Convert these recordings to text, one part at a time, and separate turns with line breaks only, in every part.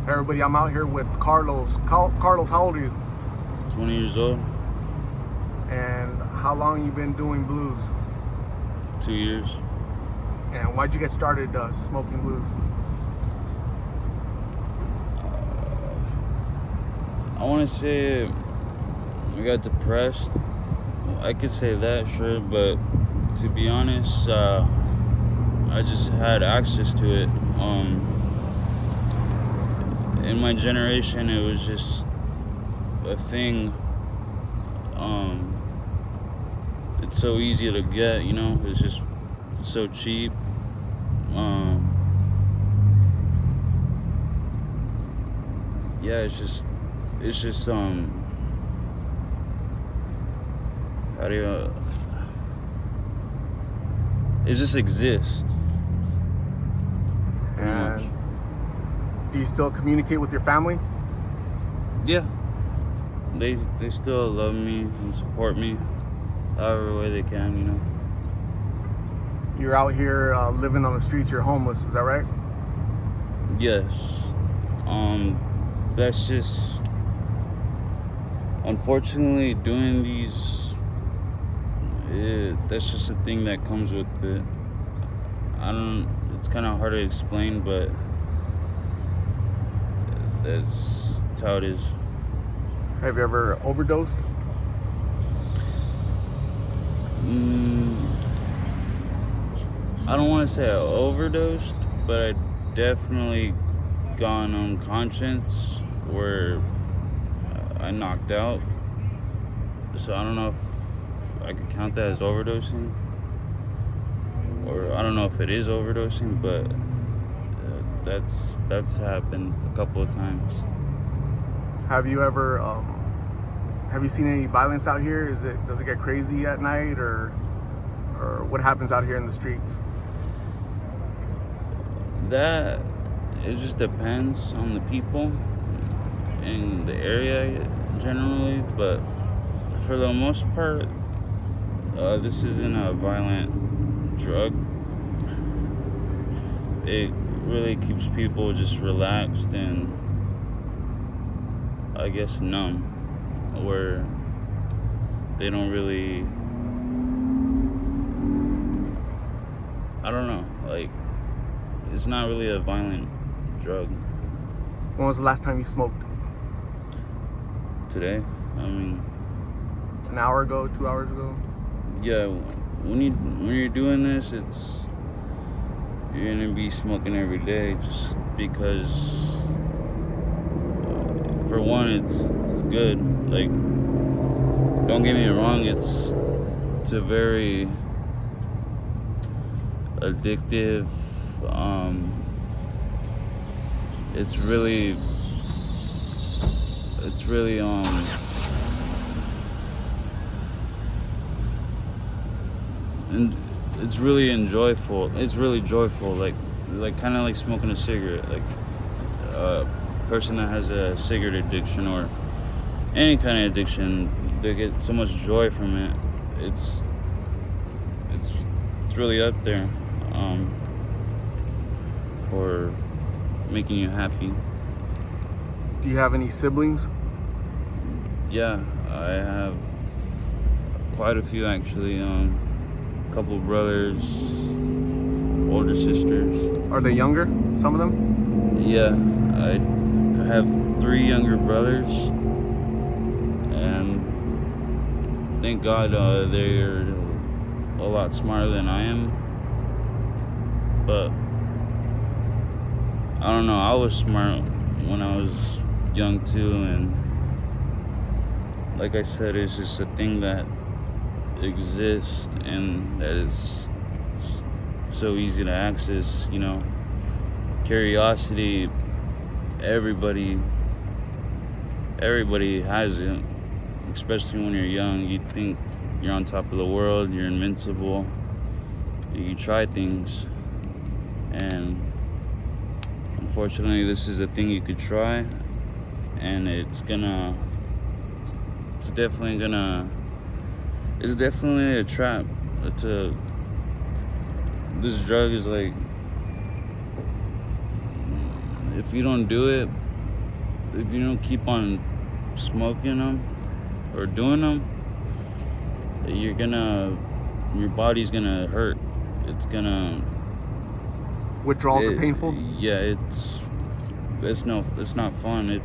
Everybody, I'm out here with Carlos. Carlos, how old are you?
20 years old,
And how long you been doing blues?
2 years.
And why'd you get started smoking blues?
I want to say I got depressed. I could say that, sure, but to be honest, I just had access to it. In my generation, it was just a thing. It's so easy to get, it's just so cheap. Yeah, it's just how do you it just exists pretty much.
And do you still communicate with your family?
Yeah, they still love me and support me however way they can.
You're out here living on the streets, you're homeless, is that right?
Yes. That's just unfortunately doing these, that's just a thing that comes with it. It's kind of hard to explain, but that's how it is.
Have you ever overdosed?
I don't want to say I overdosed, but I definitely gone unconscious where I knocked out. So I don't know if I could count that as overdosing, or I don't know if it is overdosing, but that's happened a couple of times.
Have you ever have you seen any violence out here? Does it get crazy at night, or what happens out here in the streets?
That it just depends on the people in the area generally, but for the most part, this isn't a violent drug. It really keeps people just relaxed and I guess numb, where they don't really, I don't know, like it's not really a violent drug.
When was the last time you smoked?
Today, I mean,
An hour ago, 2 hours ago?
yeah, when you're doing this, you're gonna be smoking every day just because for one it's good. Like, don't get me wrong, it's a very addictive, it's really and it's really enjoyable. It's really joyful, like kind of like smoking a cigarette. Like a person that has a cigarette addiction or any kind of addiction, they get so much joy from it. It's really up there for making you happy.
Do you have any siblings?
Yeah, I have quite a few actually. Couple brothers, older sisters.
Are they younger, some of them?
Yeah, I have 3 younger brothers, and thank God they're a lot smarter than I am. But I don't know, I was smart when I was young too, and like I said, it's just a thing that exists and that is so easy to access. Curiosity, everybody has it, especially when you're young. You think you're on top of the world, you're invincible, you try things, and unfortunately this is a thing you could try, and it's definitely a trap. This drug is like, if you don't do it, if you don't keep on smoking them or doing them, your body's gonna hurt. It's gonna.
Withdrawals are painful.
Yeah, it's not fun.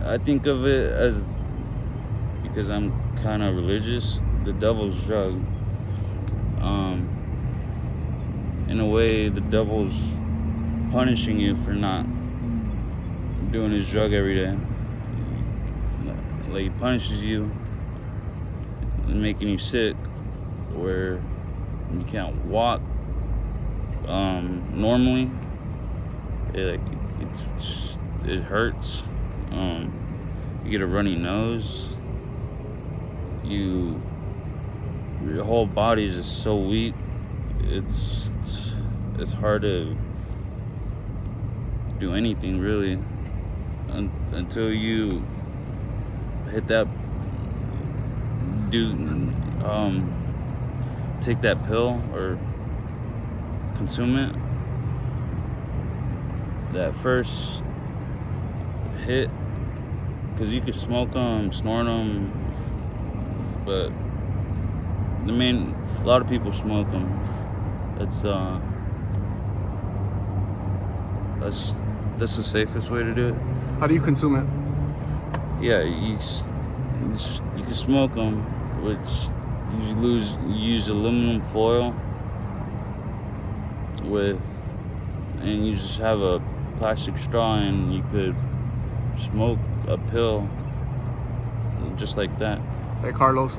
I think of it as, because I'm kind of religious, the devil's drug. In a way, the devil's punishing you for not doing his drug every day. Like, he punishes you and making you sick, where you can't walk normally. It hurts. You get a runny nose. Your whole body is just so weak. It's hard to do anything really until you hit that take that pill or consume it. That first hit, because you could smoke them, snort them, but a lot of people smoke them. That's the safest way to do it.
How do you consume it?
Yeah, you can smoke them, which you use aluminum foil and you just have a plastic straw, and you could smoke a pill just like that.
Hey Carlos,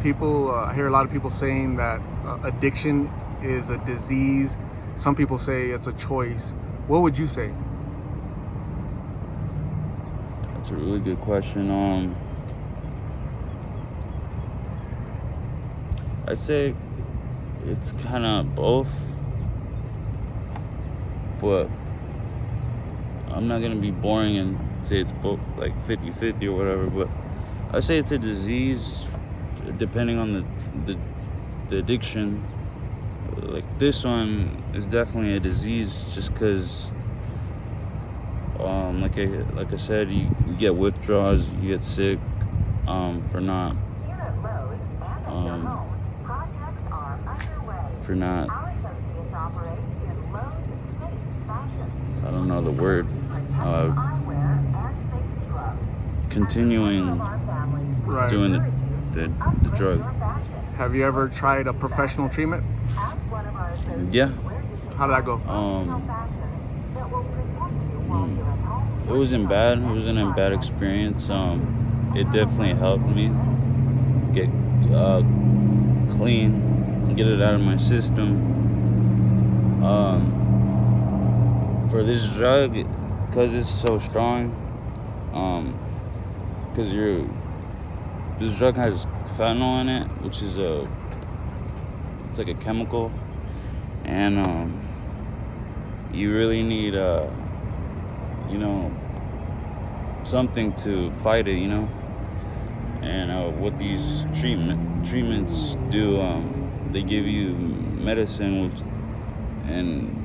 people, I hear a lot of people saying that addiction is a disease. Some people say it's a choice. What would you say?
That's a really good question. I'd say it's kind of both, but I'm not gonna be boring and say it's both, like 50-50 or whatever, but I say it's a disease depending on the addiction. Like, this one is definitely a disease just because like I said, you get withdrawals, you get sick for not I don't know the word, continuing doing the drug.
Have you ever tried a professional treatment?
Yeah.
How did that go?
It wasn't bad. It wasn't a bad experience. It definitely helped me get clean, get it out of my system. For this drug, because it's so strong, because this drug has fentanyl in it, which is it's like a chemical, and you really need something to fight it, and what these treatments do, they give you medicine, and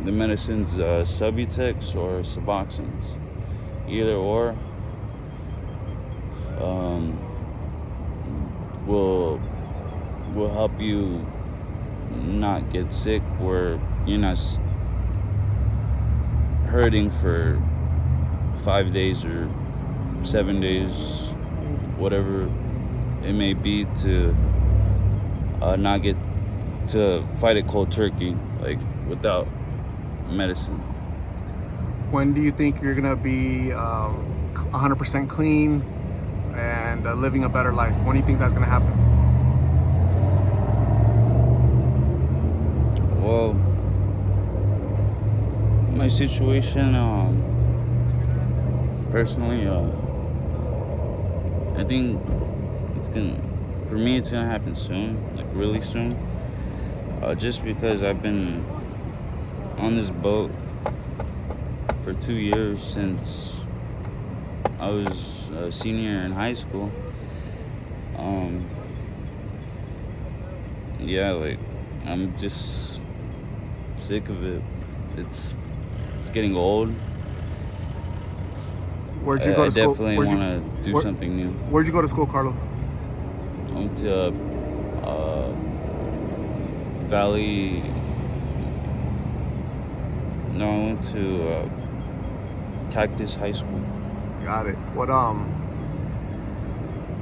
the medicine's Subutex or Suboxone, either or will help you not get sick, where you're not hurting for 5 days or 7 days, whatever it may be, to not get to fight it cold turkey, like without medicine.
When do you think you're gonna be 100% clean and living a better life? When do you think that's gonna happen?
Well, my situation, personally, I think it's gonna happen soon, like really soon. Just because I've been on this boat for 2 years, since I was a senior in high school. Yeah, like, I'm just sick of it. It's getting old,
Where'd you go
I
to school?
definitely want to do
where-
something new.
Where'd you go to school, Carlos?
I went to Valley. No, I went to Cactus High School.
Got it. What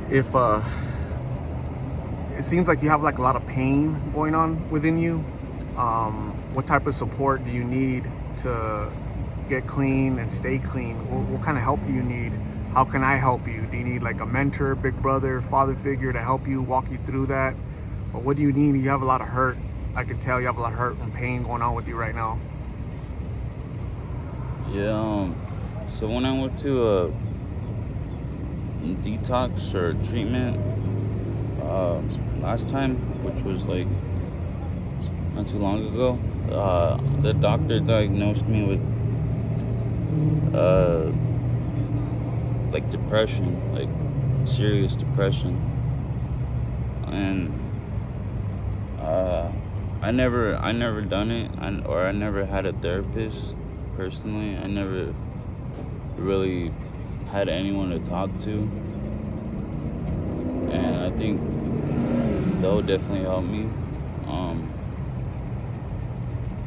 if it seems like you have like a lot of pain going on within you. What type of support do you need to get clean and stay clean? What kind of help do you need? How can I help you? Do you need like a mentor, big brother, father figure to help you, walk you through that? Or what do you need? You have a lot of hurt. I can tell you have a lot of hurt and pain going on with you right now.
Yeah. So when I went to a detox or treatment last time, which was like not too long ago, the doctor diagnosed me with like depression, like serious depression, and I never done it, or I never had a therapist personally. I never really had anyone to talk to, and I think that would definitely help me.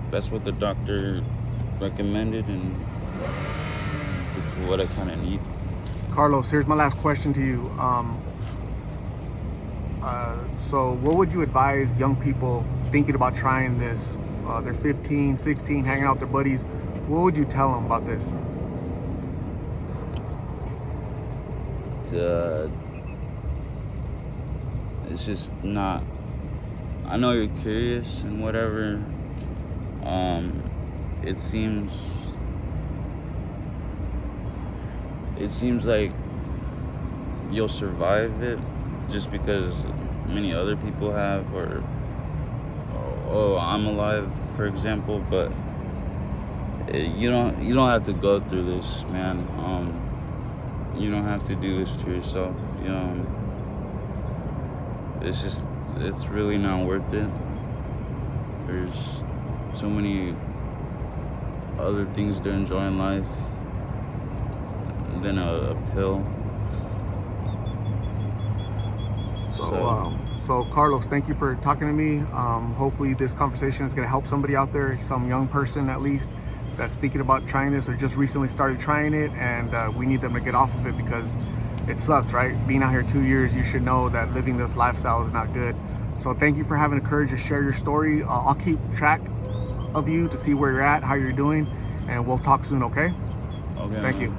That's what the doctor recommended, and it's what I kind of need.
Carlos, here's my last question to you. So what would you advise young people thinking about trying this? They're 15, 16, hanging out with their buddies. What would you tell them about this?
It's just not. I know you're curious and whatever. It seems like you'll survive it just because many other people have, or oh, I'm alive, for example. But you don't have to go through this, man. You don't have to do this to yourself. You know, it's really not worth it. There's so many other things to enjoy in life than a pill.
So Carlos, thank you for talking to me. Hopefully this conversation is going to help somebody out there, some young person at least, that's thinking about trying this or just recently started trying it, and we need them to get off of it because it sucks, right? Being out here 2 years, you should know that living this lifestyle is not good. So thank you for having the courage to share your story. I'll keep track of you to see where you're at, how you're doing, and we'll talk soon, okay?
Okay.
Thank you.